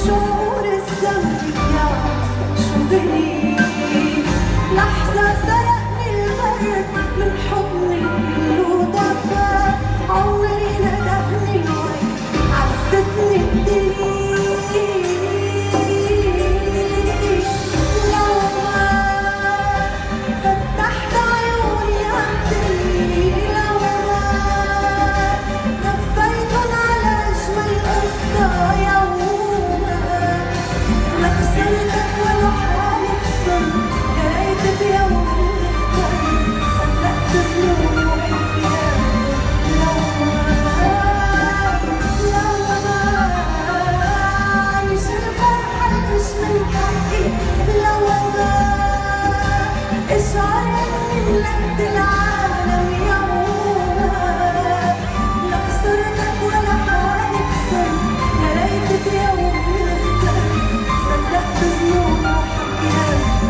شعور الذنب يا شو بني لحظة سرقني البرد من حضن كله دفى عمري ندهني الوين عزتني الدنيا لو ما فتحت عيوني عالدنيا لو ما نفيتن على أجمل قصة خسرتك ولا حالي خسر جريت بيوم اختار صدقت ظنوني وحكيان لو ما عايش الفرحة مش من حقي لو ما اشعر اني ملكت العالم يوما لا خسرتك ولا حالي خسر جريت بيوم صدقت ظنون وحكيان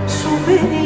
شو بني